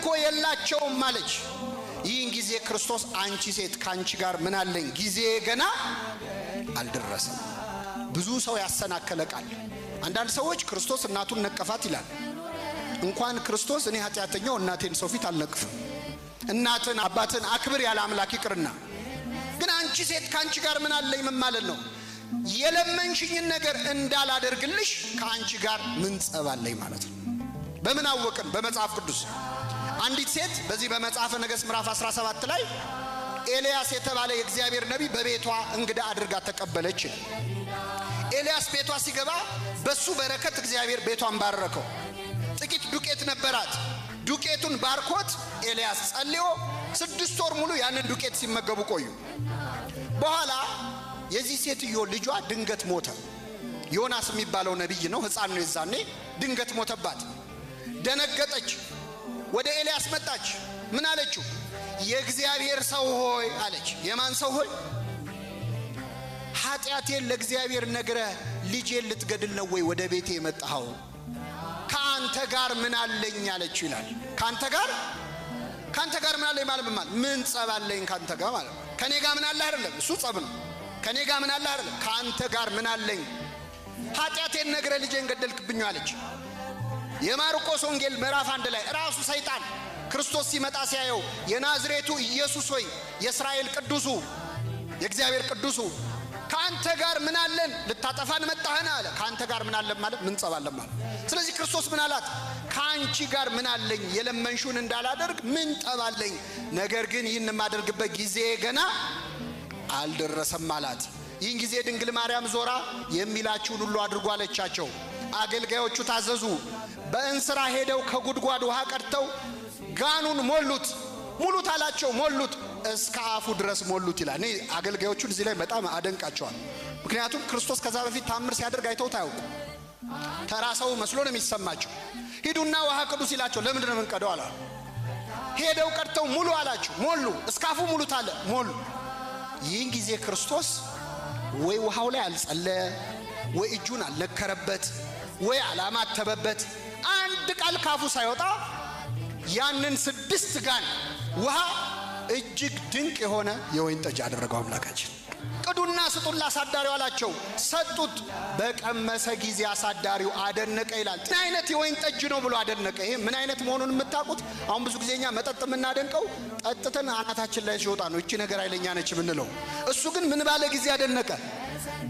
እኮ የላቸውም ማለች። ይህን ጊዜ ክርስቶስ አንቺ ሴት ካንቺ ጋር ምን አለኝ? ጊዜ ገና አልደረሰም። ብዙ ሰው ያሰናከለ ቃል። አንዳንድ ሰዎች ክርስቶስ እናቱን ነቀፋት ይላል። እንኳን ክርስቶስ እኔ ኃጢአተኛው እናቴን ሰው ፊት አልነቅፍም። እናትን አባትን አክብር ያለ አምላክ ይቅርና፣ ግን አንቺ ሴት ካንቺ ጋር ምን አለኝ ማለት ነው? የለመንሽኝን ነገር እንዳላደርግልሽ ካንቺ ጋር ምን ጸብ አለኝ ማለት ነው። በምን አወቅን? በመጽሐፍ ቅዱስ አንዲት ሴት በዚህ በመጽሐፈ ነገሥት ምዕራፍ 17 ላይ ኤልያስ የተባለ የእግዚአብሔር ነቢይ በቤቷ እንግዳ አድርጋ ተቀበለች። ኤልያስ ቤቷ ሲገባ በሱ በረከት እግዚአብሔር ቤቷን ባረከው። ጥቂት ዱቄት ነበራት። ዱቄቱን ባርኮት ኤልያስ ጸልዮ 6 ወር ሙሉ ያንን ዱቄት ሲመገቡ ቆዩ። በኋላ የዚህ ሴትዮ ልጇ ድንገት ሞተ። ዮናስ የሚባለው ነቢይ ነው፣ ሕፃን ነው። የዛኔ ድንገት ሞተባት። ደነገጠች። ወደ ኤልያስ መጣች። ምን አለችው? የእግዚአብሔር ሰው ሆይ አለች። የማን ሰው ሆይ? ኃጢአቴን ለእግዚአብሔር ነግረ ልጄን ልትገድል ነው ወይ ወደ ቤቴ የመጣኸው? ካንተ ጋር ምን አለኝ አለችው ይላል። ካንተ ጋር ምን አለኝ ማለት ምን ጸብ አለኝ ካንተ ጋር ማለት? ከኔ ጋር ምን አለ አይደለም፣ እሱ ጸብ ነው። ከኔ ጋር ምን አለ አይደለም፣ ካንተ ጋር ምን አለኝ? ኃጢአቴን ነግረ ልጄን ገደልክብኝ አለች። የማርቆስ ወንጌል ምዕራፍ 1 ላይ ራሱ ሰይጣን ክርስቶስ ሲመጣ ሲያየው የናዝሬቱ ኢየሱስ ሆይ የእስራኤል ቅዱሱ የእግዚአብሔር ቅዱሱ ካንተ ጋር ምን አለን? ልታጠፋን መጣህና አለ። ካንተ ጋር ምን አለን ማለት ምን ጸብ አለን ማለት። ስለዚህ ክርስቶስ ምን አላት? ካንቺ ጋር ምን አለኝ? የለመንሹን እንዳላደርግ ምን ጠብ አለኝ? ነገር ግን ይህን የማደርግበት ጊዜ ገና አልደረሰም አላት። ይህን ጊዜ ድንግል ማርያም ዞራ የሚላችሁን ሁሉ አድርጉ አለቻቸው። አገልጋዮቹ ታዘዙ። በእንስራ ሄደው ከጉድጓድ ውሃ ቀድተው ጋኑን ሙሉት አላቸው። ሞሉት፣ እስከ አፉ ድረስ ሞሉት ይላል። እኔ አገልጋዮቹን እዚህ ላይ በጣም አደንቃቸዋል። ምክንያቱም ክርስቶስ ከዛ በፊት ታምር ሲያደርግ አይተውት አያውቁም። ተራ ሰው መስሎ ነው የሚሰማቸው። ሂዱና ውሃ ቅዱ ሲላቸው ለምንድን ነው የምንቀደው አላ። ሄደው ቀድተው ሙሉ አላቸው። ሞሉ፣ እስከ አፉ ሙሉት አለ። ሞሉ። ይህን ጊዜ ክርስቶስ ወይ ውሃው ላይ አልጸለየ፣ ወይ እጁን አልነከረበት፣ ወይ አላማተበበት። አንድ ቃል ካፉ ሳይወጣ ያንን 6 ጋን ውሃ እጅግ ድንቅ የሆነ የወይን ጠጅ አደረገው አምላካችን። ቅዱና ስጡላ አሳዳሪው አላቸው። ሰጡት። በቀመሰ ጊዜ አሳዳሪው አደነቀ ይላል። ምን አይነት የወይን ጠጅ ነው ብሎ አደነቀ። ይሄ ምን አይነት መሆኑን የምታውቁት አሁን ብዙ ጊዜኛ መጠጥ የምናደንቀው ጠጥተን አናታችን ላይ ሲወጣ ነው። እቺ ነገር ኃይለኛ ነች የምንለው። እሱ ግን ምን ባለ ጊዜ አደነቀ?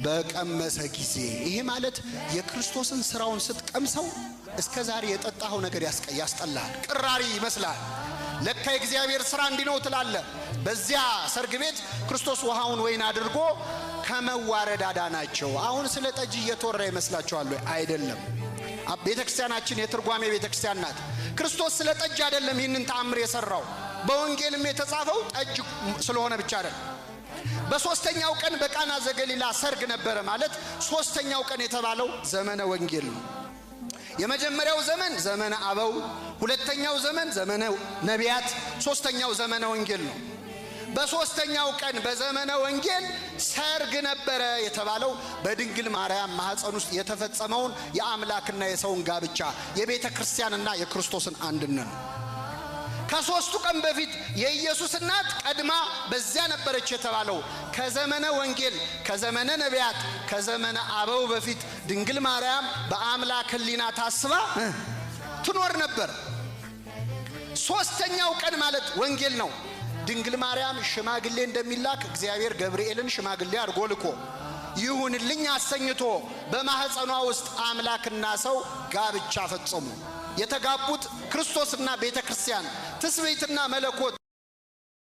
በቀመሰ ጊዜ። ይሄ ማለት የክርስቶስን ስራውን ስትቀምሰው እስከ ዛሬ የጠጣኸው ነገር ያስጠላል፣ ቅራሪ ይመስላል። ለካ የእግዚአብሔር ስራ እንዲህ ነው ትላለህ። በዚያ ሰርግ ቤት ክርስቶስ ውሃውን ወይን አድርጎ ከመዋረድ አዳናቸው። አሁን ስለ ጠጅ እየተወራ ይመስላችኋል ወይ? አይደለም። ቤተክርስቲያናችን የትርጓሜ ቤተክርስቲያን ናት። ክርስቶስ ስለ ጠጅ አይደለም ይህንን ተአምር የሰራው። በወንጌልም የተጻፈው ጠጅ ስለሆነ ብቻ አይደለም። በሶስተኛው ቀን በቃና ዘገሊላ ሰርግ ነበረ ማለት ሶስተኛው ቀን የተባለው ዘመነ ወንጌል ነው። የመጀመሪያው ዘመን ዘመነ አበው፣ ሁለተኛው ዘመን ዘመነ ነቢያት፣ ሶስተኛው ዘመነ ወንጌል ነው። በሶስተኛው ቀን በዘመነ ወንጌል ሰርግ ነበረ የተባለው በድንግል ማርያም ማህፀን ውስጥ የተፈጸመውን የአምላክና የሰውን ጋብቻ የቤተ ክርስቲያንና የክርስቶስን አንድነት ነው። ከሶስቱ ቀን በፊት የኢየሱስ እናት ቀድማ በዚያ ነበረች የተባለው ከዘመነ ወንጌል፣ ከዘመነ ነቢያት፣ ከዘመነ አበው በፊት ድንግል ማርያም በአምላክ ሕሊና ታስባ ትኖር ነበር። ሶስተኛው ቀን ማለት ወንጌል ነው። ድንግል ማርያም ሽማግሌ እንደሚላክ እግዚአብሔር ገብርኤልን ሽማግሌ አድርጎ ልኮ ይሁንልኝ አሰኝቶ በማህፀኗ ውስጥ አምላክና ሰው ጋብቻ ፈጸሙ። የተጋቡት ክርስቶስና ቤተ ክርስቲያን ትስብእትና መለኮት